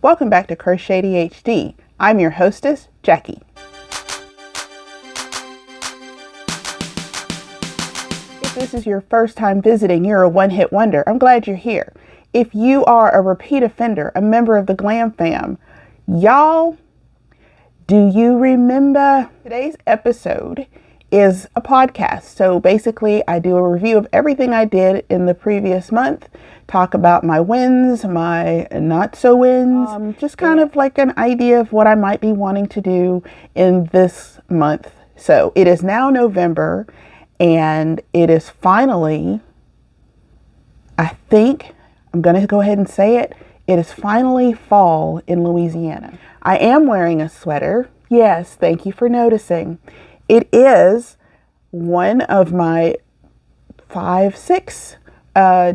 Welcome back to Crochet HD. I'm your hostess, Jackie. If this is your first time visiting, you're a one-hit wonder. I'm glad you're here. If you are a repeat offender, a member of the GlamFam, y'all, do you remember? Today's episode is a podcast. So basically, I do a review of everything I did in the previous month, talk about my wins, my not so wins, just kind of like an idea of what I might be wanting to do in this month. So it is now November, and it is finally, I think, I'm going to go ahead and say it, it is finally fall in Louisiana. I am wearing a sweater. Yes, thank you for noticing. It is one of my 5-6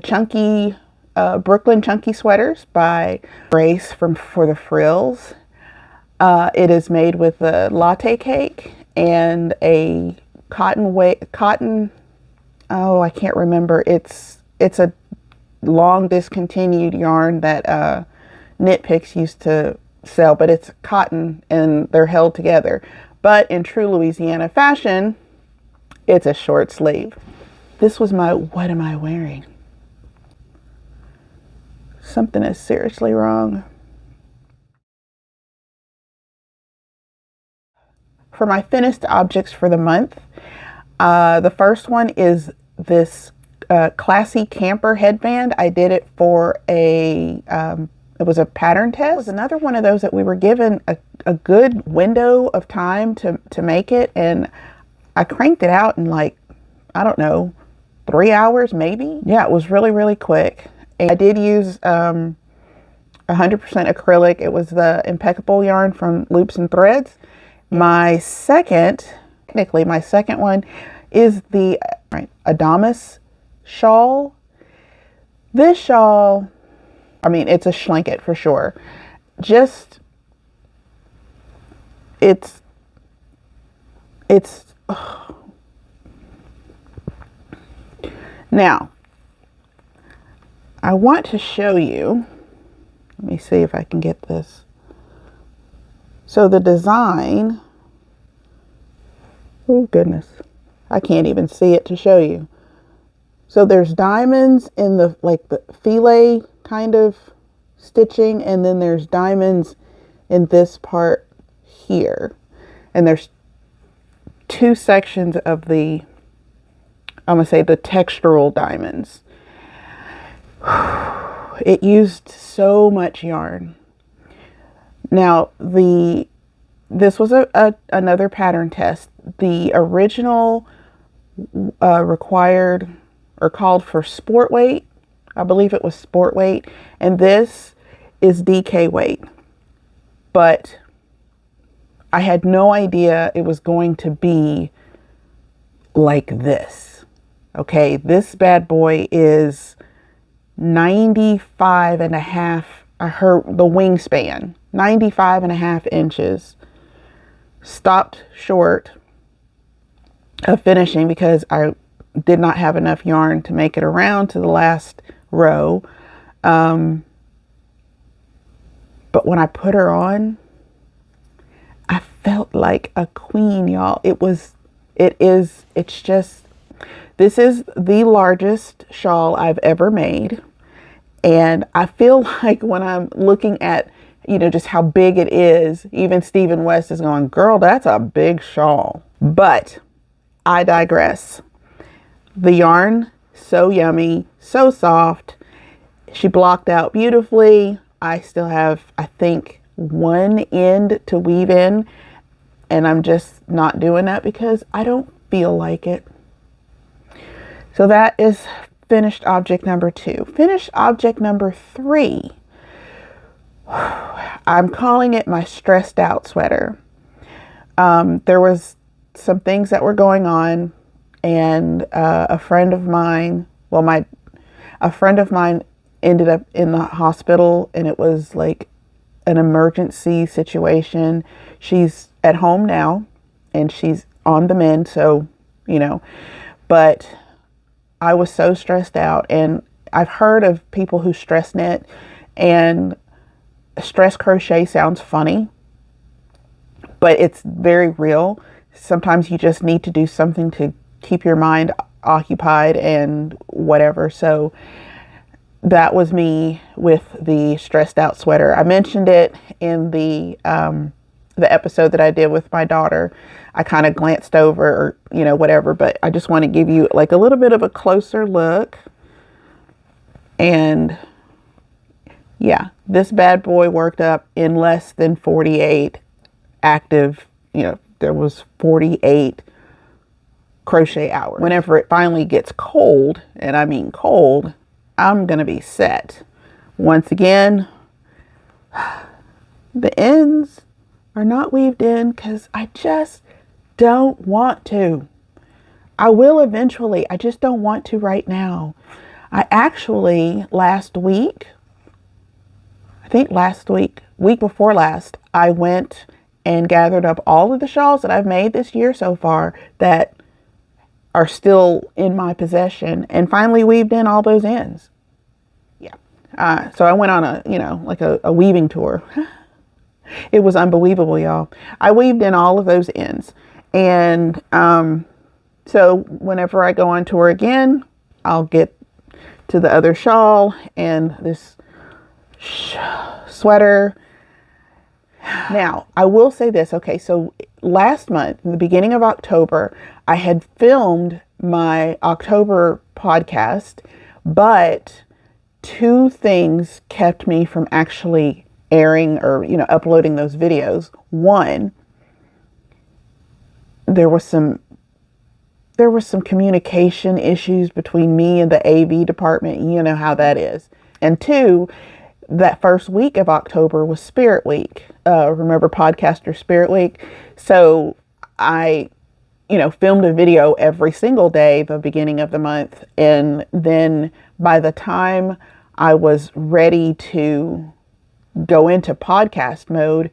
chunky Brooklyn chunky sweaters by Grace from For the Frills. It is made with a latte cake and a cotton. Oh, I can't remember. It's a long discontinued yarn that Knit Picks used to sell, but it's cotton and they're held together. But in true Louisiana fashion, it's a short sleeve. This was my what am I wearing? Something is seriously wrong. For my thinnest objects for the month, the first one is this classy camper headband. I did it for it was a pattern test. It was another one of those that we were given a good window of time to make it, and I cranked it out in like, I don't know, 3 hours maybe. Yeah, it was really, really quick. And I did use 100% acrylic. It was the Impeccable yarn from Loops and Threads. My second one is the Adamas shawl. This shawl, I mean, it's a schlanket for sure. Just, it's, oh. Now, I want to show you, let me see if I can get this. So the design, oh goodness, I can't even see it to show you. So there's diamonds in the, like the filet kind of stitching, and then there's diamonds in this part here. And there's two sections of the, I'm gonna say the textural diamonds. It used so much yarn. Now this was another pattern test. The original required or called for sport weight. I believe it was sport weight, and this is DK weight. But I had no idea it was going to be like this. Okay, this bad boy is 95 and a half. I heard the wingspan, 95 and a half inches. Stopped short of finishing because I did not have enough yarn to make it around to the last row. But when I put her on, I felt like a queen, y'all. This is the largest shawl I've ever made. And I feel like when I'm looking at, just how big it is, even Stephen West is going, girl, that's a big shawl. But I digress. The yarn, so yummy, so soft. She blocked out beautifully. I still have, I think, one end to weave in, and I'm just not doing that because I don't feel like it. So that is finished object number 2. Finished object number 3. I'm calling it my stressed out sweater. There was some things that were going on, and a friend of mine ended up in the hospital, and it was like an emergency situation. She's at home now and she's on the mend, so but I was so stressed out, and I've heard of people who stress knit, and stress crochet sounds funny, but it's very real. Sometimes you just need to do something to keep your mind occupied and whatever. So that was me with the stressed out sweater. I mentioned it in the episode that I did with my daughter. I kind of glanced over, or, you know, whatever, but I just want to give you like a little bit of a closer look. And yeah, this bad boy worked up in less than 48 active, you know, there was 48 crochet hours. Whenever it finally gets cold, and I mean cold, I'm going to be set. Once again, the ends are not weaved in because I just don't want to. I will eventually. I just don't want to right now. I actually week before last, I went and gathered up all of the shawls that I've made this year so far that are still in my possession, and finally weaved in all those ends. Yeah. So I went on a weaving tour. It was unbelievable, y'all. I weaved in all of those ends. And so whenever I go on tour again, I'll get to the other shawl and this sweater. Now, I will say this. Okay, so last month, in the beginning of October, I had filmed my October podcast, but two things kept me from actually airing or, you know, uploading those videos. One, there was some communication issues between me and the AV department. You know how that is. And two, that first week of October was Spirit Week. Remember Podcaster Spirit Week? So I, you know, filmed a video every single day the beginning of the month. And then by the time I was ready to go into podcast mode,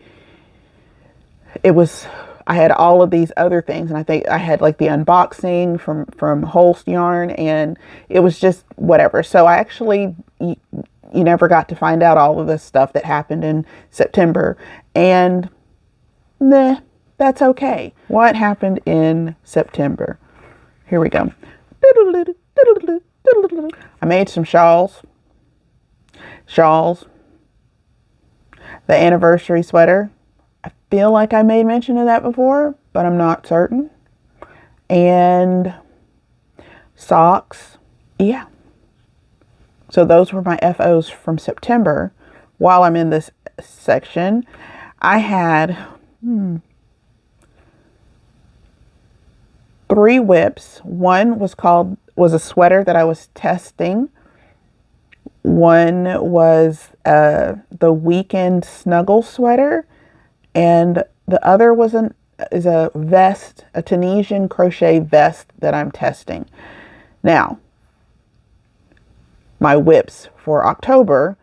I had all of these other things. And I think I had like the unboxing from Holst Yarn, and it was just whatever. So I actually, you never got to find out all of this stuff that happened in September, and that's okay. What happened in September? Here we go. I made some shawls, the anniversary sweater. I feel like I made mention of that before, but I'm not certain. And socks. Yeah. So those were my FOs from September. While I'm in this section, I had 3 whips. One was a sweater that I was testing. One was the weekend snuggle sweater, and the other is a vest, a Tunisian crochet vest that I'm testing. Now, my whips for October,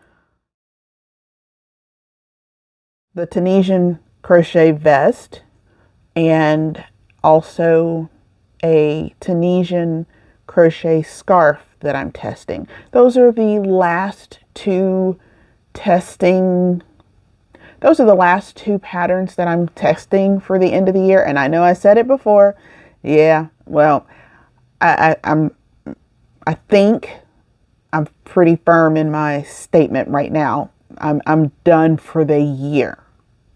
the Tunisian crochet vest, and also a Tunisian crochet scarf that I'm testing. Those are the last two patterns that I'm testing for the end of the year. And I know I said it before. Yeah, well, I think I'm pretty firm in my statement right now. I'm done for the year.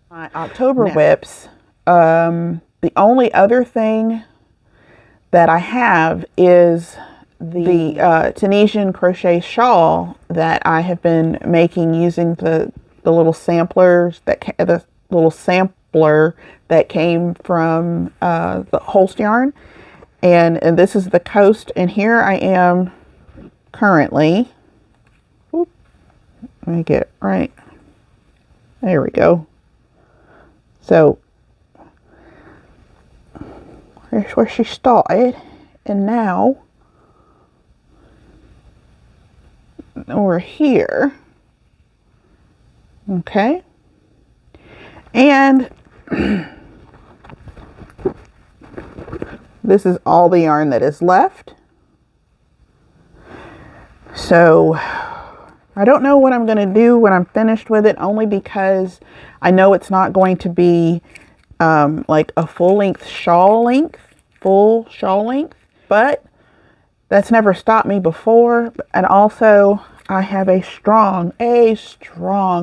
My October whips, the only other thing that I have is the Tunisian crochet shawl that I have been making using the little samplers the little sampler that came from the Holst Yarn, and this is the coast, and here I am currently. Let me get it right. There we go. So here's where she started, and now we're here. Okay. And this is all the yarn that is left. So I don't know what I'm going to do when I'm finished with it, only because I know it's not going to be like a full shawl length, but that's never stopped me before. And also I have a strong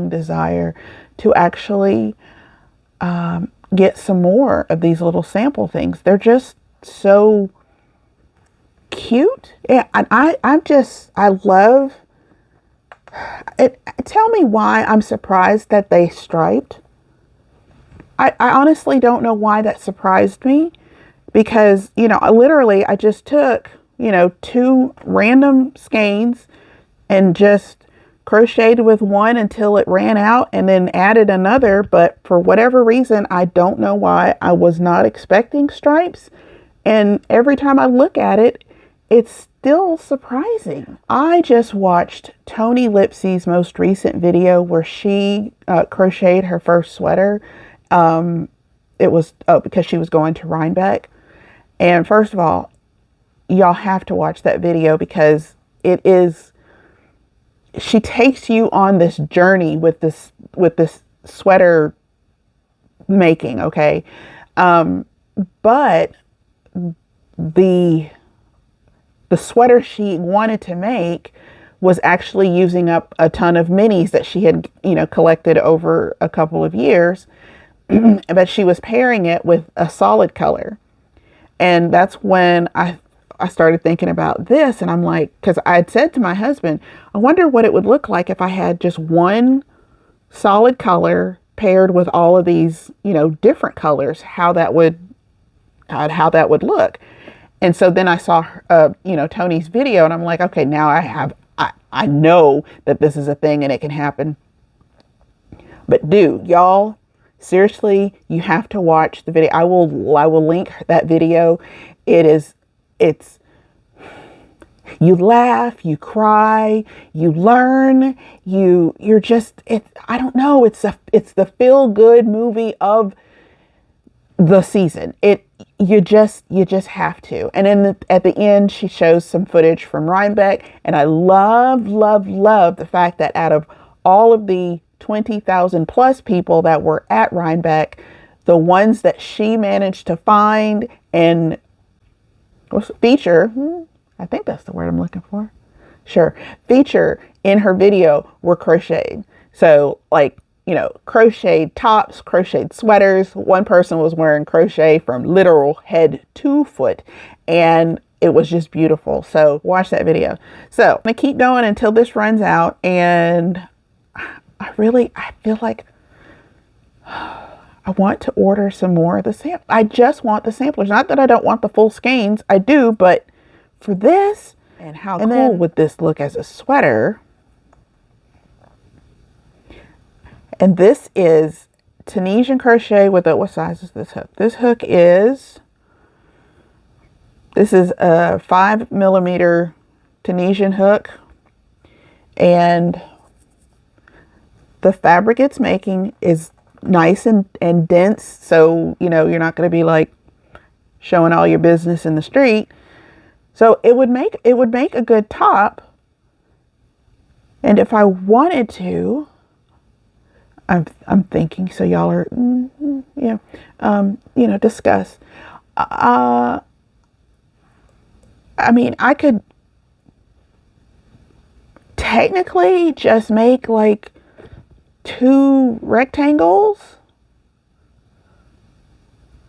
desire to actually get some more of these little sample things. They're just so cute. Yeah, and I love it. Tell me why I'm surprised that they striped. I honestly don't know why that surprised me, because, you know, I just took, you know, 2 random skeins and just crocheted with one until it ran out and then added another. But for whatever reason, I don't know why, I was not expecting stripes. And every time I look at it, it's still surprising. I just watched Tony Lipsy's most recent video where she crocheted her first sweater. It was because she was going to Rhinebeck. And first of all, y'all have to watch that video, because she takes you on this journey with this sweater making. Okay. But the sweater she wanted to make was actually using up a ton of minis that she had, you know, collected over a couple of years. But she was pairing it with a solid color. And that's when I started thinking about this. And I'm like, because I had said to my husband, I wonder what it would look like if I had just one solid color paired with all of these, you know, different colors, how that would look. And so then I saw, you know, Tony's video, and I'm like, okay, now I know that this is a thing and it can happen. But dude, y'all, seriously, you have to watch the video. I will link that video. It's, you laugh, you cry, you learn, you're just, I don't know, it's the feel good movie of the season. You just have to. And then at the end, she shows some footage from Rhinebeck, and I love the fact that out of all of the 20,000 plus people that were at Rhinebeck, the ones that she managed to find and feature, I think that's the word I'm looking for. Sure. Feature in her video were crocheted. So, like, you know, crocheted tops, crocheted sweaters. One person was wearing crochet from literal head to foot, and it was just beautiful. So watch that video. So I'm gonna keep going until this runs out, and I feel like I want to order some more of the sample. I just want the samplers. Not that I don't want the full skeins. I do, but for this, and how cool would this look as a sweater? And this is Tunisian crochet with a, what size is this hook? This hook is, this is a 5mm Tunisian hook, and the fabric it's making is nice and dense. So, you know, you're not going to be like showing all your business in the street. So it would make a good top. And if I wanted to, I'm thinking, so y'all are, yeah, you know, discuss. I mean, I could technically just make like 2 rectangles,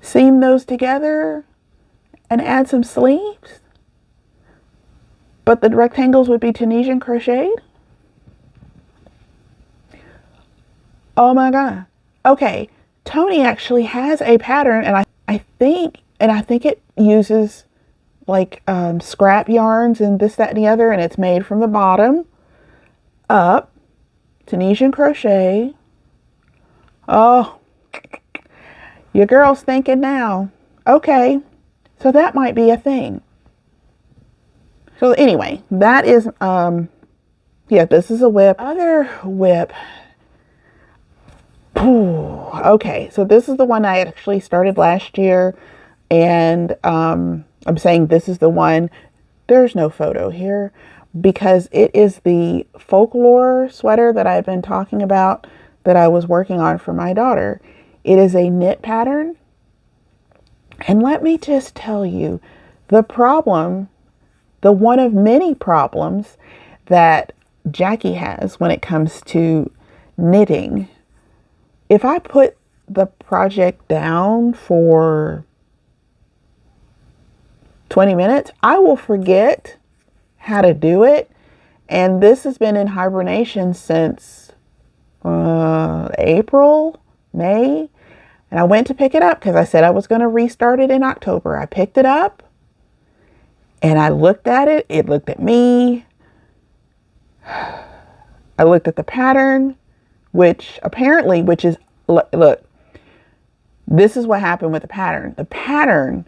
seam those together, and add some sleeves. But the rectangles would be Tunisian crocheted. Oh my God. Okay. Tony actually has a pattern, and I think it uses like scrap yarns and this, that, and the other, and it's made from the bottom up. Tunisian crochet. Oh, your girl's thinking now. Okay. So that might be a thing. So anyway, that is, yeah, this is a whip. Other whip. Ooh, okay, so this is the one I actually started last year, and I'm saying this is the one. There's no photo here, because it is the Folklore sweater that I've been talking about that I was working on for my daughter. It is a knit pattern. And let me just tell you, the problem, the one of many problems that Jackie has when it comes to knitting, if I put the project down for 20 minutes, I will forget how to do it. And this has been in hibernation since April, May. And I went to pick it up because I said I was going to restart it in October. I picked it up and I looked at it. It looked at me. I looked at the pattern, which is, look, this is what happened with the pattern. The pattern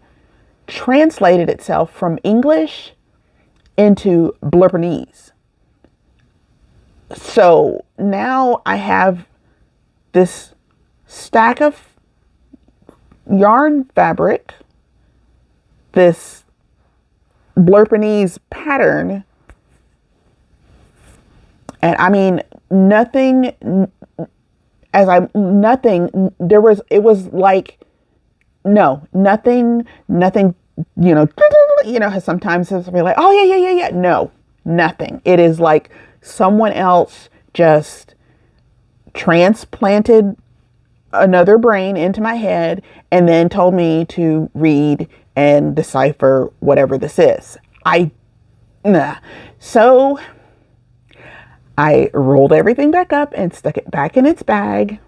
translated itself from English into Blurpanese. So now I have this stack of yarn fabric, this Blurpanese pattern, and I mean, it was like, no, nothing, sometimes it's be like, oh yeah. No, nothing. It is like someone else just transplanted another brain into my head and then told me to read and decipher whatever this is. So I rolled everything back up and stuck it back in its bag.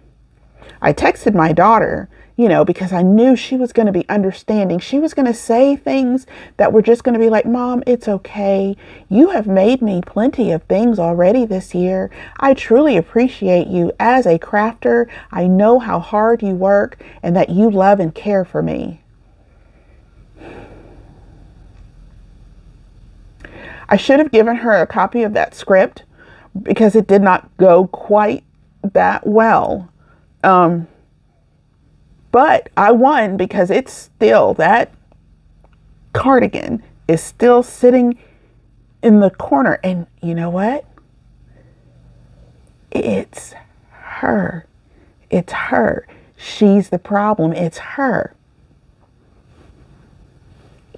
I texted my daughter, because I knew she was going to be understanding. She was going to say things that were just going to be like, Mom, it's okay. You have made me plenty of things already this year. I truly appreciate you as a crafter. I know how hard you work and that you love and care for me. I should have given her a copy of that script because it did not go quite that well. But I won because it's still, that cardigan is still sitting in the corner. And you know what? It's her. It's her. She's the problem. It's her.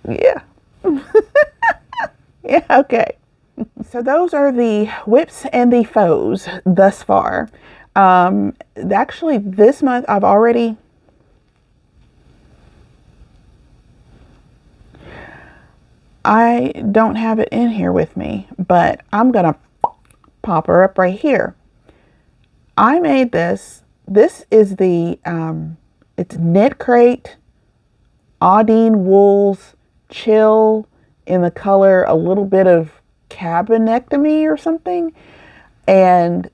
Yeah. Yeah, okay. So those are the whips and the faux thus far. Actually, this month I don't have it in here with me, but I'm going to pop her up right here. I made this. This is the, it's Knit Crate Audine Wools Chill in the color a little bit of Cabinectomy or something. And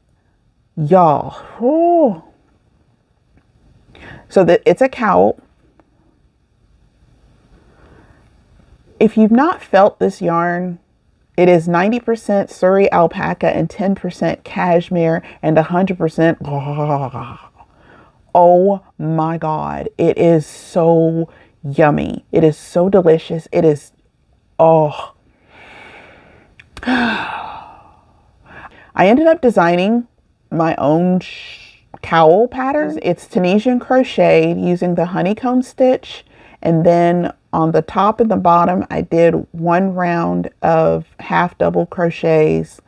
y'all, so that it's a cowl. If you've not felt this yarn, it is 90% Surrey alpaca and 10% cashmere and 100%. Oh my God. It is so yummy. It is so delicious. It is, oh. I ended up designing my own cowl pattern. It's Tunisian crocheted using the honeycomb stitch. And then on the top and the bottom, I did one round of half double crochets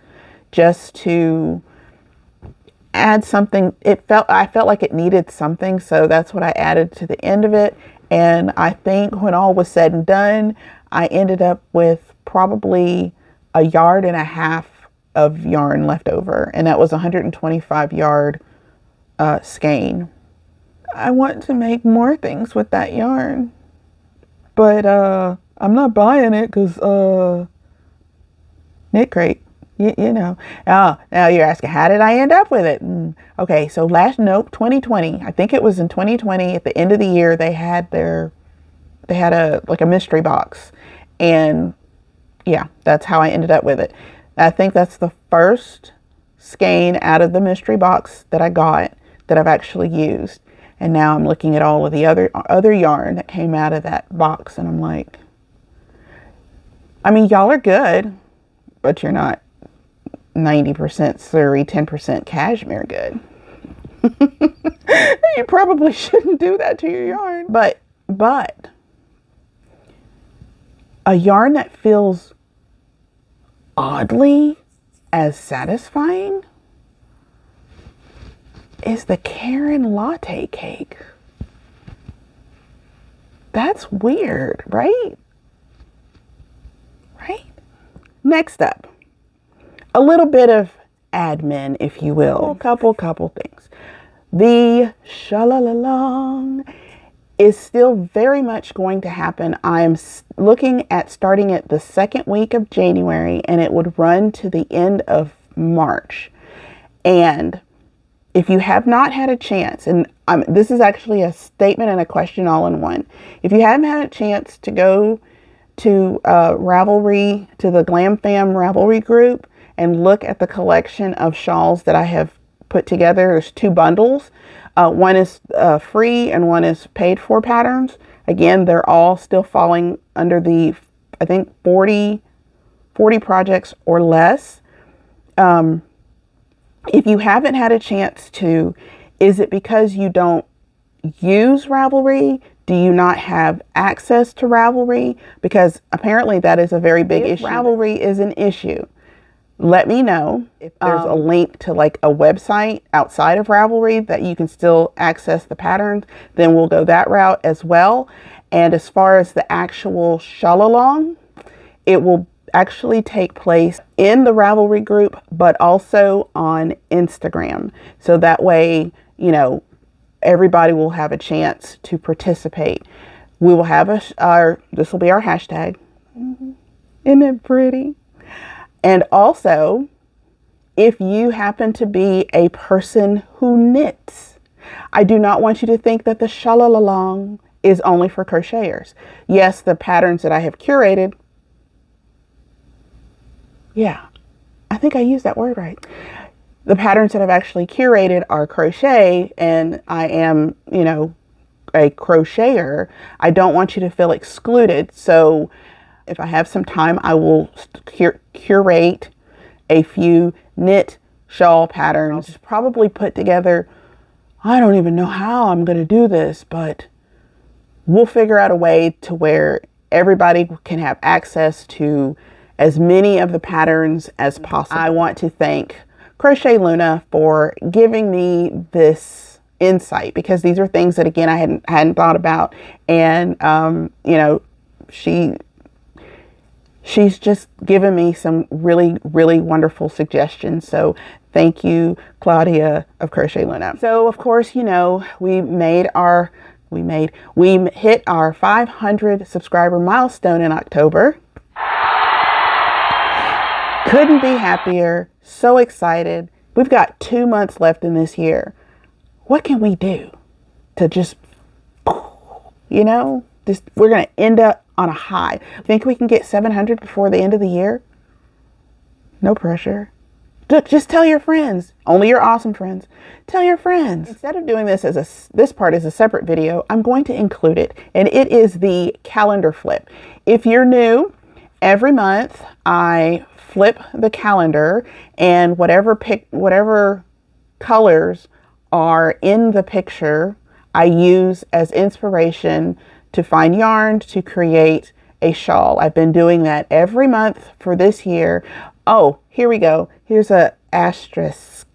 just to add something. I felt like it needed something. So that's what I added to the end of it. And I think when all was said and done, I ended up with probably 1.5 yards of yarn left over. And that was 125 yard skein. I want to make more things with that yarn. But I'm not buying it because Knit Crate, you know. Now you're asking, how did I end up with it? Okay, so 2020. I think it was in 2020 at the end of the year. They had a mystery box, and yeah, that's how I ended up with it. I think that's the first skein out of the mystery box that I got that I've actually used. And now I'm looking at all of the other yarn that came out of that box, and I'm like, I mean, y'all are good. but you're not 90% Surrey, 10% cashmere good. You probably shouldn't do that to your yarn. But a yarn that feels oddly as satisfying is the Karen Latte Cake. That's weird, right? Right? Next up, a little bit of admin, if you will. A couple things. The Shalalong is still very much going to happen. I'm looking at starting it the second week of January, and it would run to the end of March. And if you have not had a chance, and this is actually a statement and a question all in one. If you haven't had a chance to go to Ravelry, to the GlamFam Ravelry group, and look at the collection of shawls that I have put together, there's 2 bundles. One is free and one is paid for patterns. Again, they're all still falling under the, I think, 40 projects or less. If you haven't had a chance to, is it because you don't use Ravelry? Do you not have access to Ravelry? Because apparently that is a very big issue. Ravelry is an issue. Let me know if there's a link to like a website outside of Ravelry that you can still access the patterns. Then we'll go that route as well. And as far as the actual Shalalong, it will actually take place in the Ravelry group, but also on Instagram. So that way, you know, everybody will have a chance to participate. We will have this will be our hashtag. Isn't it pretty? And also, if you happen to be a person who knits, I do not want you to think that the Shalalong is only for crocheters. Yes, the patterns that I have curated, yeah, I think I used that word right. The patterns that I've actually curated are crochet, and I am, you know, a crocheter. I don't want you to feel excluded. So if I have some time, I will curate a few knit shawl patterns, probably put together. I don't even know how I'm going to do this, but we'll figure out a way to where everybody can have access to as many of the patterns as possible. I want to thank Crochet Luna for giving me this insight, because these are things that, again, I hadn't thought about. And, you know, she's just given me some really, really wonderful suggestions. So thank you, Claudia of Crochet Luna. So of course, you know, we hit our 500 subscriber milestone in October. Couldn't be happier. So excited. We've got 2 months left in this year. What can we do to just, you know, we're going to end up on a high. Think we can get 700 before the end of the year? No pressure. Just tell your friends. Only your awesome friends. Tell your friends. Instead of doing this this part as a separate video, I'm going to include it. And it is the calendar flip. If you're new, every month I flip the calendar, and whatever colors are in the picture, I use as inspiration to find yarn to create a shawl. I've been doing that every month for this year. Oh, here we go. Here's a asterisk.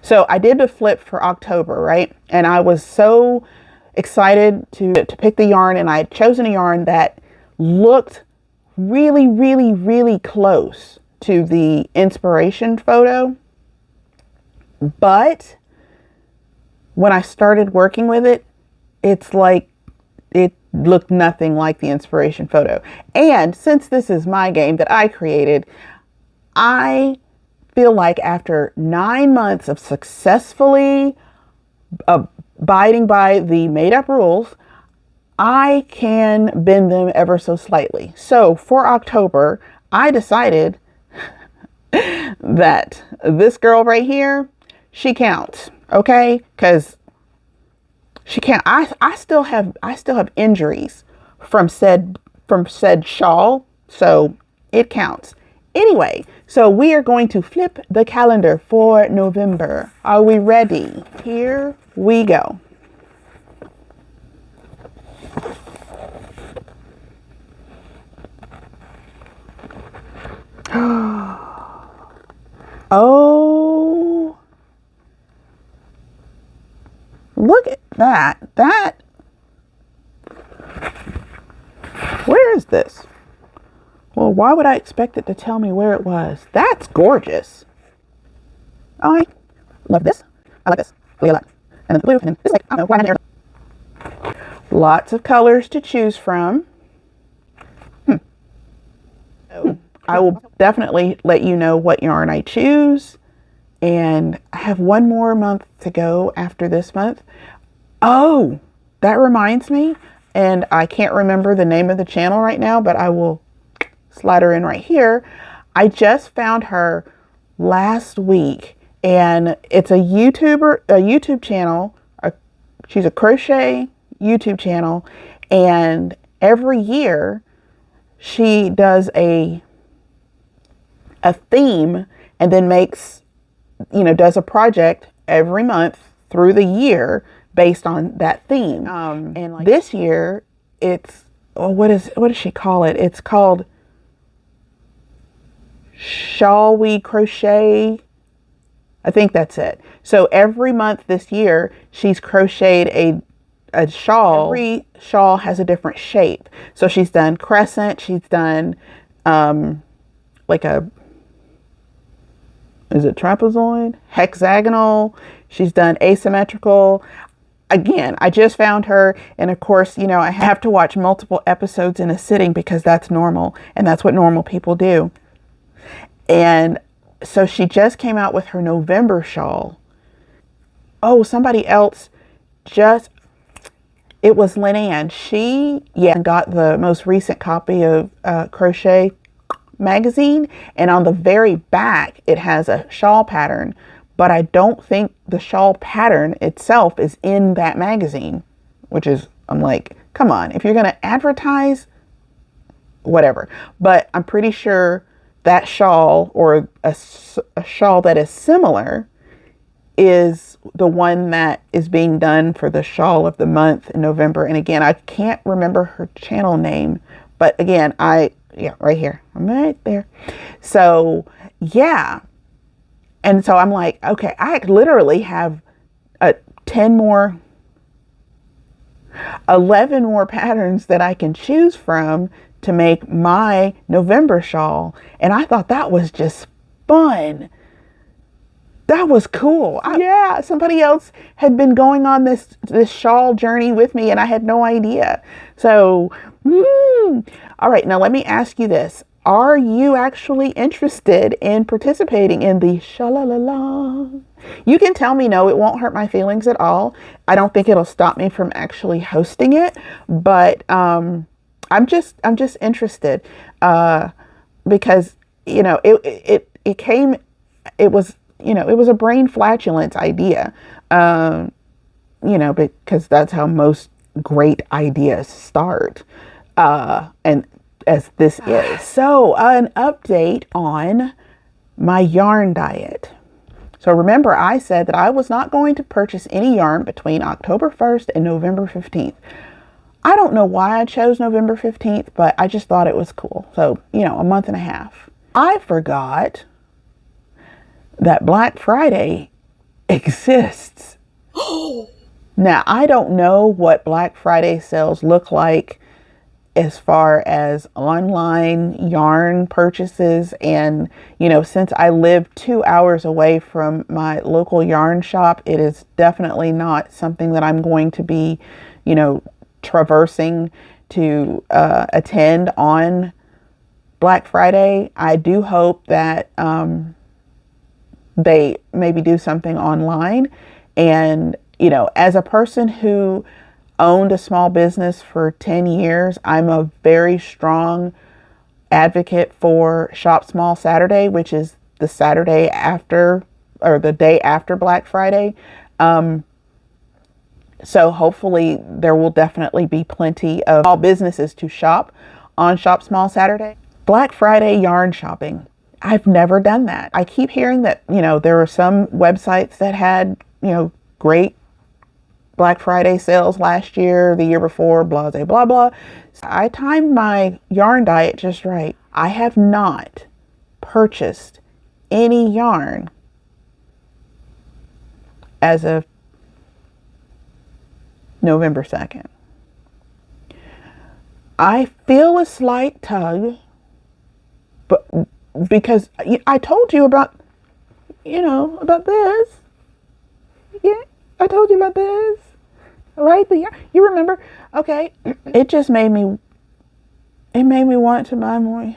So I did the flip for October, right? And I was so excited to pick the yarn, and I had chosen a yarn that looked really, really, really close to the inspiration photo. But when I started working with it, it's like it looked nothing like the inspiration photo. And since this is my game that I created, I feel like after 9 months of successfully abiding by the made-up rules, I can bend them ever so slightly. So for October, I decided that this girl right here, she counts, okay? Because she can't. I still have injuries from said shawl, so it counts. Anyway, so we are going to flip the calendar for November. Are we ready? Here we go. Oh, look at that. Where is this? Well, why would I expect it to tell me where it was? That's gorgeous. I love this. I like this really a lot. And then the blue, and then this, like, I don't know why I'm here. Lots of colors to choose from. So I will definitely let you know what yarn I choose. And I have one more month to go after this month. Oh, that reminds me. And I can't remember the name of the channel right now, but I will slide her in right here. I just found her last week, and it's a YouTube channel. She's a crochet YouTube channel, and every year she does a theme, and then does a project every month through the year based on that theme. And like this year, it's, what does she call it? It's called Shawl We Crochet. I think that's it. So every month this year, she's crocheted a shawl. Every shawl has a different shape. So she's done crescent. She's done like is it trapezoid? Hexagonal. She's done asymmetrical. Again, I just found her, and of course, I have to watch multiple episodes in a sitting because that's normal, and that's what normal people do. And so she just came out with her November shawl. Oh, somebody else it was Lynn Ann. She got the most recent copy of Crochet magazine, and on the very back it has a shawl pattern, but I don't think the shawl pattern itself is in that magazine, which is, I'm like, come on, if you're going to advertise, whatever. But I'm pretty sure that shawl, or a shawl that is similar, is the one that is being done for the shawl of the month in November. And again, I can't remember her channel name, but again, right here, I'm right there. So yeah. And so I'm like, okay, I literally have 11 more patterns that I can choose from to make my November shawl. And I thought that was just fun. That was cool. Somebody else had been going on this shawl journey with me, and I had no idea. So, all right, now let me ask you this. Are you actually interested in participating in the sha-la-la-la? You can tell me no, it won't hurt my feelings at all. I don't think it'll stop me from actually hosting it, but I'm just interested because it was a brain flatulence idea, because that's how most great ideas start, and as this is. So an update on my yarn diet. So remember, I said that I was not going to purchase any yarn between October 1st and November 15th. I don't know why I chose November 15th, but I just thought it was cool. So, a month and a half. I forgot that Black Friday exists. Now, I don't know what Black Friday sales look like as far as online yarn purchases. And, since I live 2 hours away from my local yarn shop, it is definitely not something that I'm going to be, traversing to attend on Black Friday. I do hope that they maybe do something online. And, as a person who owned a small business for 10 years, I'm a very strong advocate for Shop Small Saturday, which is the Saturday after, or the day after Black Friday. So hopefully there will definitely be plenty of small businesses to shop on Shop Small Saturday. Black Friday yarn shopping. I've never done that. I keep hearing that, you know, there were some websites that had, you know, great Black Friday sales last year, the year before, blah, blah, blah, blah. So I timed my yarn diet just right. I have not purchased any yarn as of November 2nd. I feel a slight tug, but because I told you about, you know, about this. Yeah, I told you about this, right? You remember? Okay, it just made me want to buy more.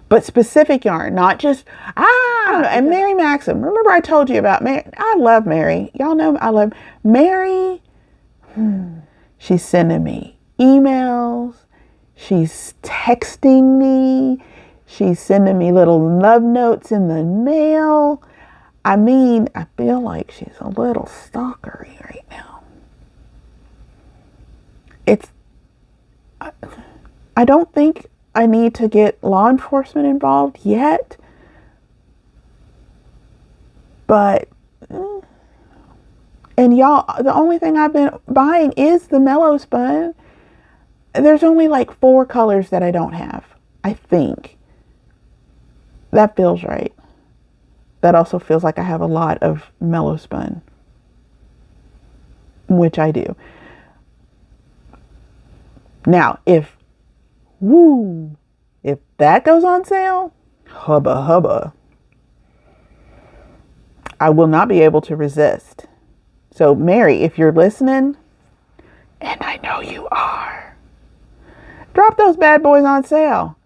But specific yarn, not just, and Mary Maxim. Remember I told you about Mary? I love Mary. Y'all know I love Mary. She's sending me emails. She's texting me. She's sending me little love notes in the mail. I mean, I feel like she's a little stalkery right now. I don't think I need to get law enforcement involved yet, but, and y'all, the only thing I've been buying is the Mellow Spun. There's only like 4 colors that I don't have, I think. That feels right. That also feels like I have a lot of Mellow Spun, which I do. Now, if that goes on sale, hubba hubba, I will not be able to resist. So Mary, if you're listening, and I know you are, drop those bad boys on sale.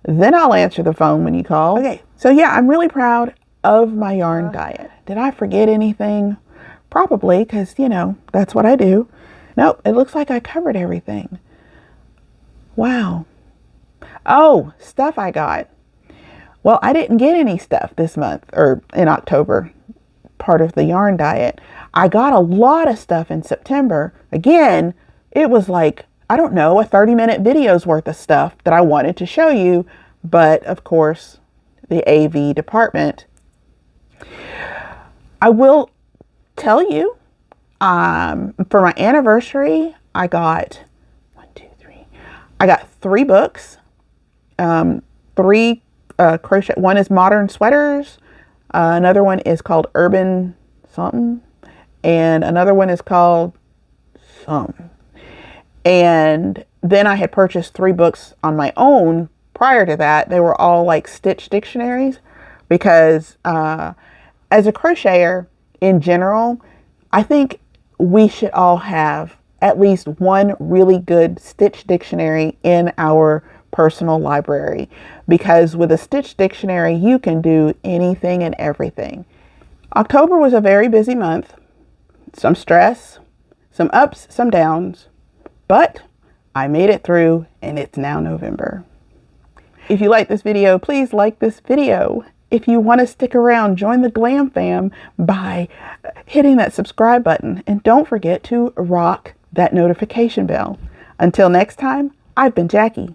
Then I'll answer the phone when you call. Okay, so yeah, I'm really proud of my yarn diet. Did I forget anything? Probably, because, you know, that's what I do. Nope, it looks like I covered everything. Wow. Oh, stuff I got. Well, I didn't get any stuff this month, or in October, part of the yarn diet. I got a lot of stuff in September. Again, it was like, I don't know, a 30-minute video's worth of stuff that I wanted to show you. But of course, the AV department. I will tell you, for my anniversary, I got 3 books, 3 crochet. One is Modern Sweaters. Another one is called Urban something. And another one is called something. And then I had purchased 3 books on my own prior to that. They were all like stitch dictionaries because as a crocheter in general, I think we should all have at least one really good stitch dictionary in our personal library, because with a stitch dictionary, you can do anything and everything. October was a very busy month, some stress, some ups, some downs, but I made it through and it's now November. If you like this video, please like this video. If you want to stick around, join the GlamFam by hitting that subscribe button, and don't forget to rock that notification bell. Until next time, I've been Jackie.